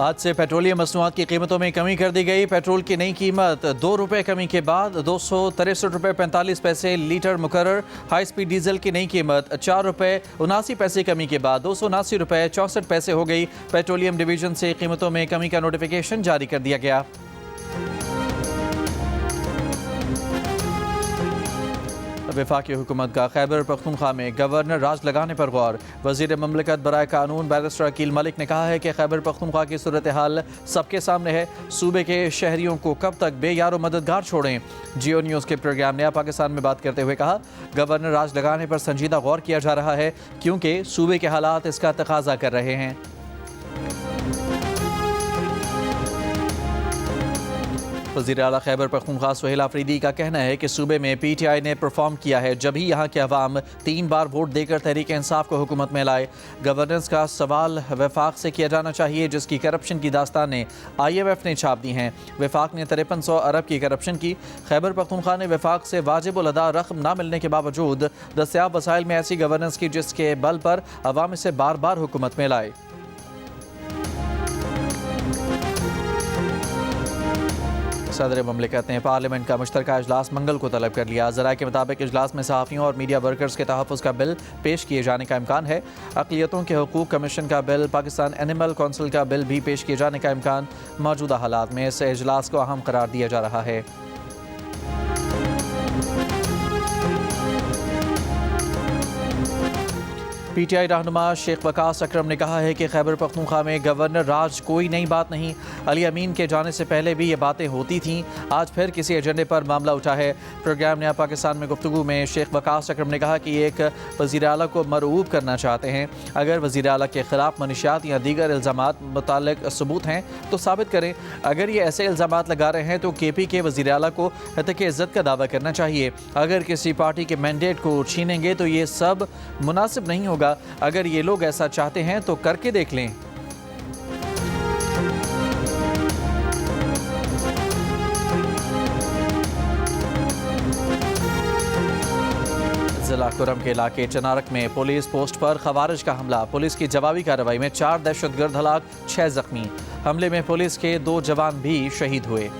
आज से पेट्रोलियम मसनूआत की कीमतों में कमी कर दी गई। पेट्रोल की नई कीमत 2 रुपये कमी के बाद 263 रुपये 45 पैसे लीटर मुकर्रर। हाई स्पीड डीजल की नई कीमत 4 रुपये 79 पैसे कमी के बाद 279 रुपये 64 पैसे हो गई। पेट्रोलियम डिवीजन से कीमतों में कमी का नोटिफिकेशन जारी कर दिया गया। वफाकी हुकूमत का खैबर पख्तूनख्वा में गवर्नर राज लगाने पर गौर। वज़ीर ममलकत बराए कानून बैरिस्टर अकील मलिक ने कहा है कि खैबर पख्तूनख्वा की सूरत हाल सबके सामने है। सूबे के शहरियों को कब तक बेयारो मददगार छोड़ें। जियो न्यूज़ के प्रोग्राम नया पाकिस्तान में बात करते हुए कहा, गवर्नर राज लगाने पर संजीदा गौर किया जा रहा है क्योंकि सूबे के हालात इसका तकाजा कर रहे हैं। वज़ीर आला खैबर पख्तूनख्वा सुहेल आफरीदी का कहना है कि सूबे में PTI ने परफॉर्म किया है, जब ही यहाँ के अवाम 3 बार वोट देकर तहरीक इंसाफ को हुकूमत में लाए। गवर्नेंस का सवाल वफाक से किया जाना चाहिए जिसकी करप्शन की दास्तानें IMF ने छाप दी हैं। वफाक ने 5300 अरब की करप्शन की। खैबर पख्तूनख्वा ने वफाक से वाजिब अदा रकम न मिलने के बावजूद दस्तियाब वसाइल में ऐसी गवर्नेंस की जिसके बल पर अवाम इसे बार बार हुकूमत में लाए। सदर ममलिकत ने पार्लियामेंट का मुश्तरका इजलास मंगल को तलब कर लिया। ज़राए के मुताबिक इजलास में सहाफ़ियों और मीडिया वर्कर्स के तहफ़्फ़ुज़ का बिल पेश किए जाने का इम्कान है। अक़लियतों के हकूक़ कमीशन का बिल, पाकिस्तान एनिमल कौंसिल का बिल भी पेश किए जाने का इम्कान मौजूदा हालात में इस इजलास को अहम करार दिया जा रहा है। PTI रहनुमा शेख वकास अकरम ने कहा है कि खैबर पख्तूनख्वा में गवर्नर राज कोई नई बात नहीं। अली अमीन के जाने से पहले भी ये बातें होती थीं, आज फिर किसी एजेंडे पर मामला उठा है। प्रोग्राम नया पाकिस्तान में गुफ्तगू में शेख वकास अकरम ने कहा कि एक वज़ीर आला को मरऊब करना चाहते हैं। अगर वज़ीर आला के ख़िलाफ़ मनशियात या दीगर इल्ज़ामात मुतालिक सबूत हैं तो साबित करें। अगर ये ऐसे इल्ज़ामात लगा रहे हैं तो KP के वज़ीर आला को हक़ इज़्ज़त का दावा करना चाहिए। अगर किसी पार्टी के मैंडेट को छीनेंगे तो ये सब मुनासिब नहीं होगा। अगर ये लोग ऐसा चाहते हैं तो करके देख लें। जिला कुरम के इलाके चनारक में पुलिस पोस्ट पर खवारिज का हमला। पुलिस की जवाबी कार्रवाई में 4 दहशतगर्द हलाक, 6 जख्मी। हमले में पुलिस के 2 जवान भी शहीद हुए।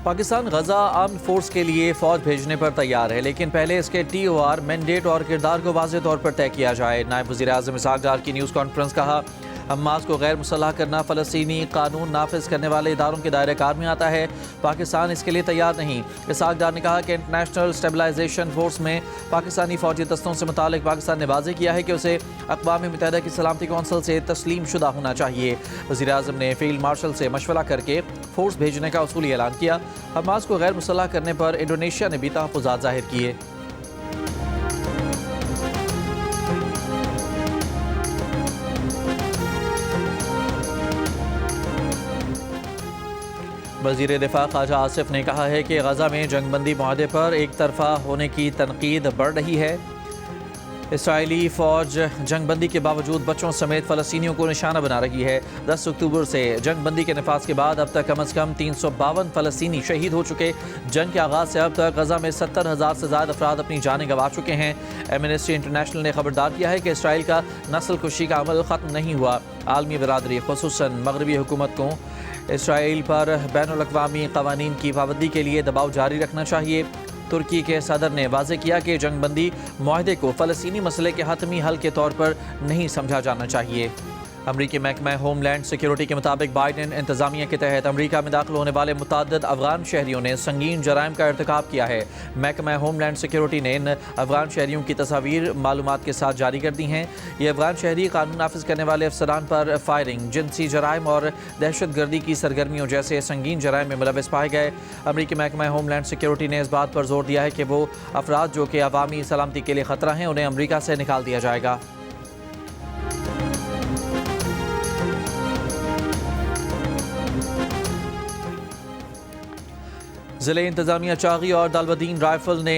पाकिस्तान गजा आर्म्ड फोर्स के लिए फ़ौज भेजने पर तैयार है, लेकिन पहले इसके TOR मैंडेट और किरदार को वाज़ेह तौर पर तय किया जाए। नायब वज़ीर आज़म इसहाक डार की न्यूज़ कॉन्फ्रेंस। कहा, हमास को गैर मुसल्लह करना फ़लस्तीनी कानून नाफिज करने वाले इदारों के दायरे कार में आता है। पाकिस्तान इसके लिए तैयार नहीं। इसहाक डार ने कहा कि इंटरनेशनल स्टेबलाइजेशन फोर्स में पाकिस्तानी फ़ौजी दस्तों से मुतालिक पाकिस्तान ने वाज़ेह किया है कि उसे अक़वाम मुत्तहिदा की सलामती कौंसिल से तस्लीम शुदा होना चाहिए। वज़ीर आज़म ने फील्ड मार्शल से मशवरा करके फोर्स भेजने का उसूली ऐलान किया। हमास को गैर मुसल्लह करने पर इंडोनेशिया ने भी तहफ़्फ़ुज़ात ज़ाहिर किए। वज़ीर दिफ़ा ख्वाजा आसिफ ने कहा है कि गजा में जंगबंदी मुआहदे पर एक तरफ़ा होने की तनकीद बढ़ रही है। इसराइली फ़ौज जंगबंदी के बावजूद बच्चों समेत फ़लस्तीनियों को निशाना बना रही है। 10 अक्टूबर से जंगबंदी के नफाज के बाद अब तक कम अज़ कम 352 फ़लस्तीनी शहीद हो चुके। जंग के आगाज़ से अब तक गजा में 70,000 से ज़्यादा अफराद अपनी जानें गंवा चुके हैं। एमनेस्टी इंटरनेशनल ने खबरदार किया है कि इसराइल का नस्ल कुशी का अमल ख़त्म नहीं हुआ। आलमी बरादरी ख़ुसूसन मगरबी हुकूमत को इसराइल पर बैनुल-अक़वामी क़वानीन की पाबंदी के लिए दबाव जारी रखना चाहिए। तुर्की के सदर ने वाज़ेह किया कि जंगबंदी मुआहदे को फ़लस्तीनी मसले के हतमी हल के तौर पर नहीं समझा जाना चाहिए। अमरीकी महकमा होमलैंड सिक्योरिटी के मुताबिक बाइडन इंतज़ामिया के तहत अमरीका में दाखिल होने वाले मुतअद्दिद अफ़गान शहरियों ने संगीन जराइम का इर्तिकाब किया है। महकमा होमलैंड सिक्योरिटी ने इन अफ़गान शहरियों की तस्वीर मालूमात के साथ जारी कर दी हैं। ये अफ़गान शहरी कानून नाफिज करने वाले अफसरान पर फायरिंग, जिनसी जराइम और दहशत गर्दी की सरगर्मियों जैसे संगीन जराइम में मुलव्वस पाए गए। अमरीकी महकमा होमलैंड सिक्योरिटी ने इस बात पर जोर दिया है कि वो अफराद जो कि अवामी सलामती के लिए ख़तरा हैं उन्हें अमरीका से निकाल दिया जाएगा। ज़िले इंतज़ामिया चागी और दालबदीन राइफल ने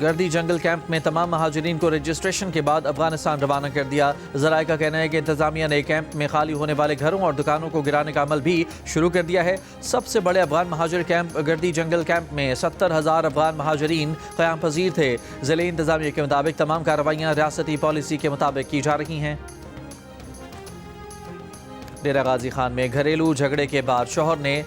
گردی جنگل کیمپ میں تمام مہاجرین کو رجسٹریشن کے بعد افغانستان روانہ کر دیا۔ ذرائع کا کہنا ہے کہ انتظامیہ نے کیمپ میں خالی ہونے والے گھروں اور دکانوں کو گرانے کا عمل بھی شروع کر دیا ہے۔ سب سے بڑے افغان مہاجر کیمپ گردی جنگل کیمپ میں 70,000 افغان مہاجرین قیام پذیر تھے۔ ضلعی انتظامیہ کے مطابق تمام کارروائیاں ریاستی پالیسی کے مطابق کی جا رہی ہیں۔ ڈیرہ غازی خان میں گھریلو جھگڑے کے بعد شوہر نے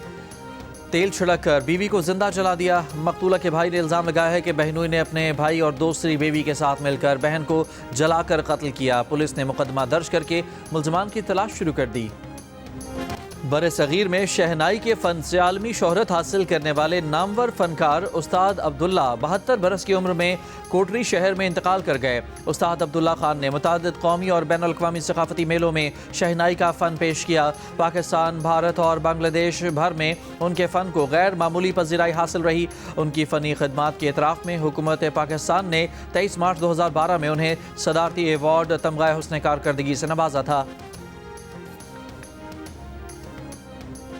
تیل چھڑک کر بیوی کو زندہ جلا دیا۔ مقتولہ کے بھائی نے الزام لگایا ہے کہ بہنوئی نے اپنے بھائی اور دوسری بیوی کے ساتھ مل کر بہن کو جلا کر قتل کیا۔ پولیس نے مقدمہ درج کر کے ملزمان کی تلاش شروع کر دی۔ بر صغیر میں شہنائی کے فن سے عالمی شہرت حاصل کرنے والے نامور فنکار استاد عبداللہ 72 برس کی عمر میں کوٹری شہر میں انتقال کر گئے۔ استاد عبداللہ خان نے متعدد قومی اور بین الاقوامی ثقافتی میلوں میں شہنائی کا فن پیش کیا۔ پاکستان، بھارت اور بنگلہ دیش بھر میں ان کے فن کو غیر معمولی پذیرائی حاصل رہی۔ ان کی فنی خدمات کے اعتراف میں حکومت پاکستان نے 23 مارچ 2012 میں انہیں صدارتی ایوارڈ تمغہ حسن کارکردگی سے نوازا تھا۔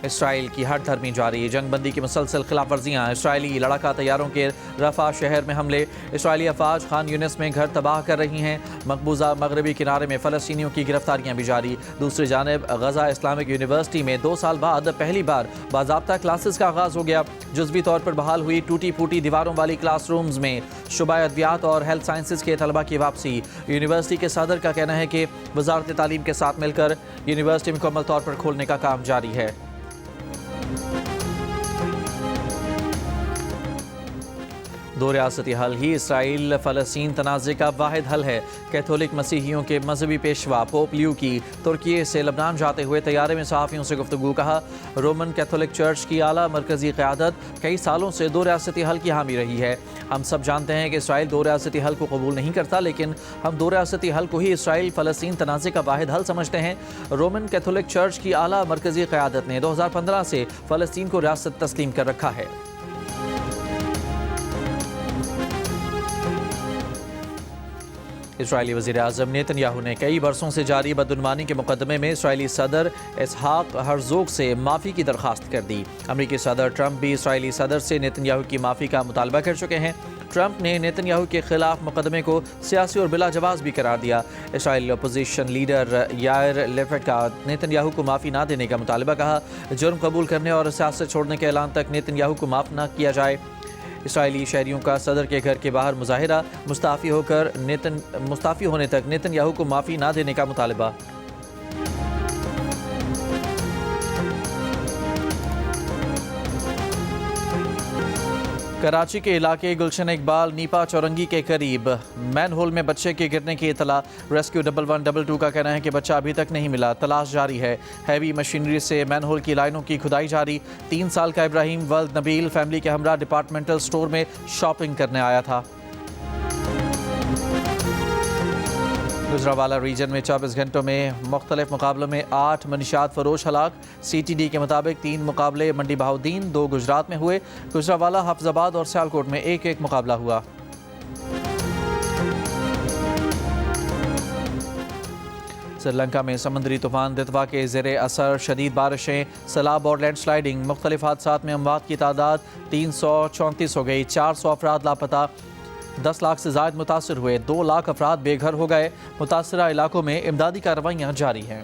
اسرائیل کی ہٹ دھرمی جاری، جنگ بندی کی مسلسل خلاف ورزیاں، اسرائیلی لڑاکا طیاروں کے رفح شہر میں حملے، اسرائیلی افواج خان یونس میں گھر تباہ کر رہی ہیں۔ مقبوضہ مغربی کنارے میں فلسطینیوں کی گرفتاریاں بھی جاری۔ دوسری جانب غزہ اسلامک یونیورسٹی میں 2 سال بعد پہلی بار باضابطہ کلاسز کا آغاز ہو گیا۔ جزوی طور پر بحال ہوئی ٹوٹی پھوٹی دیواروں والی کلاس رومز میں شعبہ ادویات اور ہیلتھ سائنسز کے طلباء کی واپسی۔ یونیورسٹی کے صدر کا کہنا ہے کہ وزارت تعلیم کے ساتھ مل کر یونیورسٹی مکمل طور پر کھولنے کا کام جاری ہے۔ دو ریاستی حل ہی اسرائیل فلسطین تنازع کا واحد حل ہے۔ کیتھولک مسیحیوں کے مذہبی پیشوا پوپ لیو کی ترکی سے لبنان جاتے ہوئے طیارے میں صحافیوں سے گفتگو۔ کہا، رومن کیتھولک چرچ کی اعلیٰ مرکزی قیادت کئی سالوں سے دو ریاستی حل کی حامی رہی ہے۔ ہم سب جانتے ہیں کہ اسرائیل دو ریاستی حل کو قبول نہیں کرتا، لیکن ہم دو ریاستی حل کو ہی اسرائیل فلسطین تنازع کا واحد حل سمجھتے ہیں۔ رومن کیتھولک چرچ کی اعلیٰ مرکزی قیادت نے 2015 سے فلسطین کو ریاست تسلیم کر رکھا ہے۔ اسرائیلی وزیر اعظم نیتن یاہو نے کئی برسوں سے جاری بدعنوانی کے مقدمے میں اسرائیلی صدر اسحاق ہرزوگ سے معافی کی درخواست کر دی۔ امریکی صدر ٹرمپ بھی اسرائیلی صدر سے نیتن یاہو کی معافی کا مطالبہ کر چکے ہیں۔ ٹرمپ نے نیتن یاہو کے خلاف مقدمے کو سیاسی اور بلا جواز بھی قرار دیا۔ اسرائیلی اپوزیشن لیڈر یائر لیپڈ کا نیتن یاہو کو معافی نہ دینے کا مطالبہ، کہا جرم قبول کرنے اور سیاست چھوڑنے کے اعلان تک نیتن یاہو کو معاف نہ کیا جائے۔ اسرائیلی شہریوں کا صدر کے گھر کے باہر مظاہرہ، مستعفی ہونے تک نیتن یاہو کو معافی نہ دینے کا مطالبہ۔ کراچی کے علاقے گلشن اقبال نیپا چورنگی کے قریب مین ہول میں بچے کے گرنے کی اطلاع۔ ریسکیو 1122 کا کہنا ہے کہ بچہ ابھی تک نہیں ملا، تلاش جاری ہے۔ ہیوی مشینری سے مین ہول کی لائنوں کی کھدائی جاری۔ 3 سال کا ابراہیم ولد نبیل فیملی کے ہمراہ ڈپارٹمنٹل سٹور میں شاپنگ کرنے آیا تھا۔ گجرانوالہ ریجن میں 24 گھنٹوں میں مختلف مقابلوں میں 8 منشیات فروش ہلاک۔ سی ٹی ڈی کے مطابق 3 مقابلے منڈی بہاؤدین، 2 گجرات میں ہوئے۔ گجرانوالہ، حافظ آباد اور سیالکوٹ میں 1-1 مقابلہ ہوا۔ سری لنکا میں سمندری طوفان دتوا کے زیر اثر شدید بارشیں، سیلاب اور لینڈ سلائیڈنگ، مختلف حادثات میں اموات کی تعداد 334 ہو گئی۔ 400 افراد لاپتہ، 10 لاکھ سے زائد متاثر ہوئے، 2 لاکھ افراد بے گھر ہو گئے۔ متاثرہ علاقوں میں امدادی کارروائیاں جاری ہیں۔